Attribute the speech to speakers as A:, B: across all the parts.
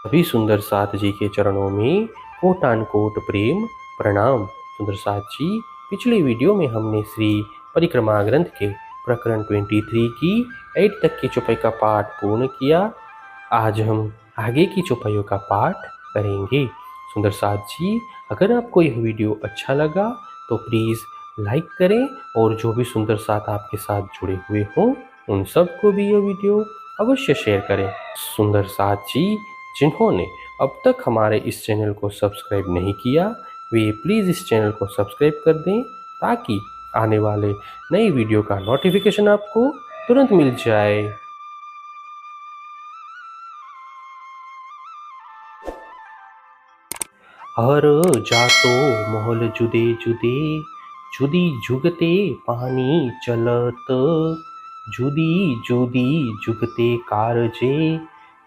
A: सभी सुंदर साथ जी के चरणों में कोटान कोट प्रेम प्रणाम। सुंदर साथ जी, पिछले वीडियो में हमने श्री परिक्रमा ग्रंथ के प्रकरण 23 की 8 तक की चौपाई का पाठ पूर्ण किया। आज हम आगे की चौपाइयों का पाठ करेंगे। सुंदर साथ जी, अगर आपको यह वीडियो अच्छा लगा तो प्लीज़ लाइक करें और जो भी सुंदर साथ आपके साथ जुड़े हुए हों उन सबको भी यह वीडियो अवश्य शेयर करें। सुंदर साथ जी, जिन्होंने अब तक हमारे इस चैनल को सब्सक्राइब नहीं किया वे प्लीज़ इस चैनल को सब्सक्राइब कर दें ताकि आने वाले नई वीडियो का नोटिफिकेशन आपको तुरंत मिल जाए। हर जातो मोहल जुदे जुदे, जुदी जुगते पानी चलत, जुदी जुदी जुगते कारजे,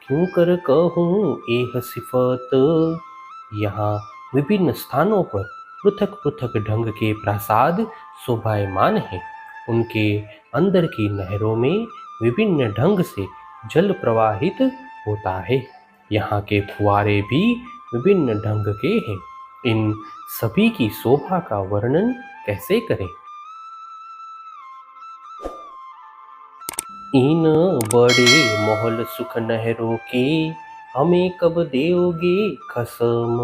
A: क्यों कर कहूँ एह सिफत। यहाँ विभिन्न स्थानों पर पृथक पृथक ढंग के प्रासाद शोभायमान हैं। उनके अंदर की नहरों में विभिन्न ढंग से जल प्रवाहित होता है। यहाँ के फुआरे भी विभिन्न ढंग के हैं। इन सभी की शोभा का वर्णन कैसे करें। इन बड़े महल सुख नहरों के, हमें कब देओगे खसम।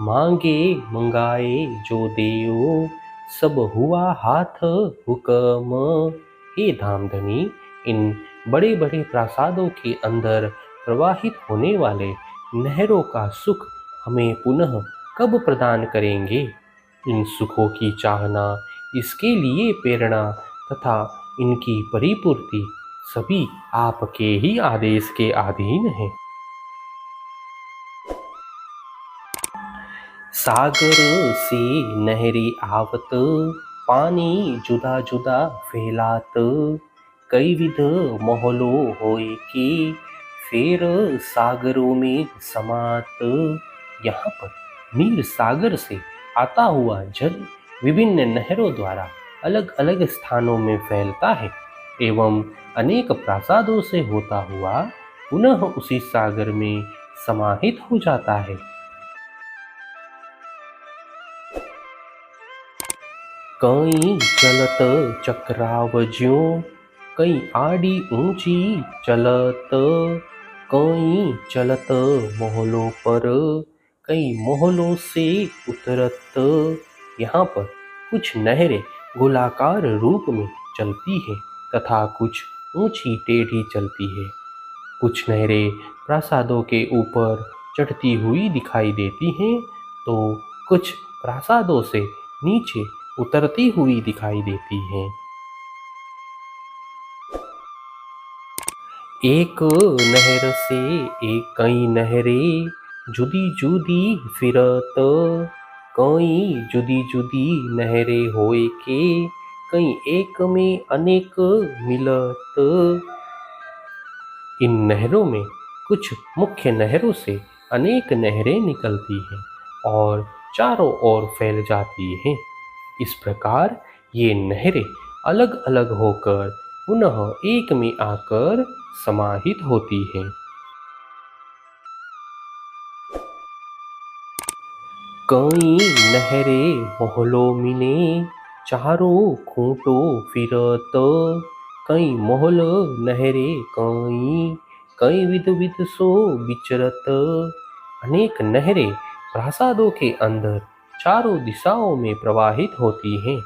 A: मांगे मंगाए जो देओ, सब हुआ हाथ हुकम। हे धामधनी, इन बड़े बड़े प्रासादों के अंदर प्रवाहित होने वाले नहरों का सुख हमें पुनः कब प्रदान करेंगे। इन सुखों की चाहना, इसके लिए प्रेरणा तथा इनकी परिपूर्ति सभी आपके ही आदेश के अधीन है। सागर से नहरी आवत, पानी जुदा जुदा फैलात। कई विध मोहलो होए के, फिर सागरों में समात। यहाँ पर नीर सागर से आता हुआ जल विभिन्न नहरों द्वारा अलग अलग स्थानों में फैलता है एवं अनेक प्रासादों से होता हुआ पुनः उसी सागर में समाहित हो जाता है। कई चलत चक्रावज्यों, कई आड़ी ऊंची चलत। कई चलत मोहलों पर, कई मोहलों से उतरत। यहाँ पर कुछ नहरें गोलाकार रूप में चलती हैं तथा कुछ ऊंची टेढ़ी चलती है। कुछ नहरें प्रासादों के ऊपर चढ़ती हुई दिखाई देती हैं तो कुछ प्रासादों से नीचे उतरती हुई दिखाई देती हैं। एक नहर से एक कई नहरें, जुदी जुदी फिरत। कई जुदी जुदी नहरें होए के, कई एक में अनेक मिलत। इन नहरों में कुछ मुख्य नहरों से अनेक नहरें निकलती हैं और चारों ओर फैल जाती हैं। इस प्रकार ये नहरें अलग अलग होकर पुनः एक में आकर समाहित होती हैं। कई नहरें मोहलों मिने, चारों खूंटों फिरत। कई मोहल नहरें कई, कई विध विध सो विचरत। अनेक नहरें प्रासादों के अंदर चारों दिशाओं में प्रवाहित होती हैं।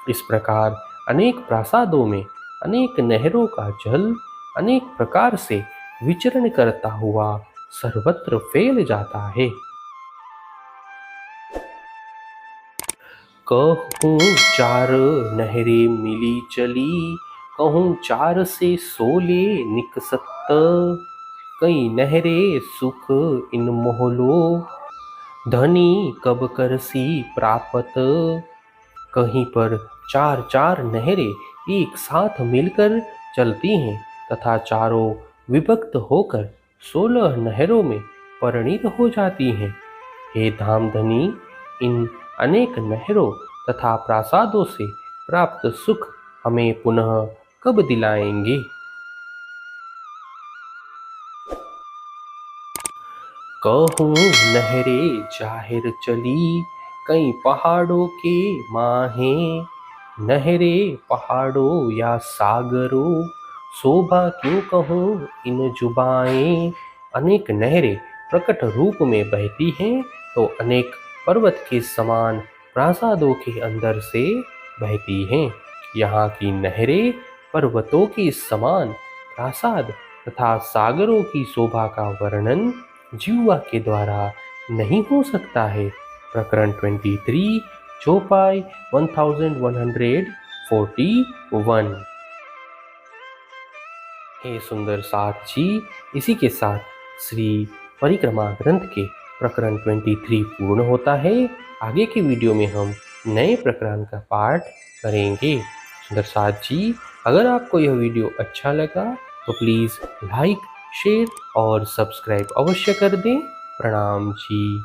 A: इस प्रकार अनेक प्रासादों में अनेक नहरों का जल अनेक प्रकार से विचरण करता हुआ सर्वत्र फैल जाता है। कहूँ चार नहरें मिली चली, कहूँ चार से सोले निकसत। कई नहरें सुख इन मोहलो, धनी कब करसी प्राप्त। कहीं पर चार चार नहरें एक साथ मिलकर चलती हैं तथा चारों विभक्त होकर 16 नहरों में परिणित हो जाती हैं। हे धामधनी, इन अनेक नहरों तथा प्रासादों से प्राप्त सुख हमें पुनः कब दिलाएंगे। कहूँ नहरे जाहिर चली कई पहाड़ों के माहें। नहरे पहाड़ों या सागरों शोभा क्यों कहूँ इन जुबाएं। अनेक नहरें प्रकट रूप में बहती हैं तो अनेक पर्वत के समान प्रासादों के अंदर से बहती हैं। यहाँ की नहरें पर्वतों के समान प्रासाद तथा सागरों की शोभा का वर्णन जीवा के द्वारा नहीं हो सकता है। प्रकरण 23 चौपाई 1141। हे सुंदर साथ जी, इसी के साथ श्री परिक्रमा ग्रंथ के प्रकरण 23 पूर्ण होता है। आगे की वीडियो में हम नए प्रकरण का पाठ करेंगे। सुंदर साथ जी, अगर आपको यह वीडियो अच्छा लगा तो प्लीज़ लाइक, शेयर और सब्सक्राइब अवश्य कर दें। प्रणाम जी।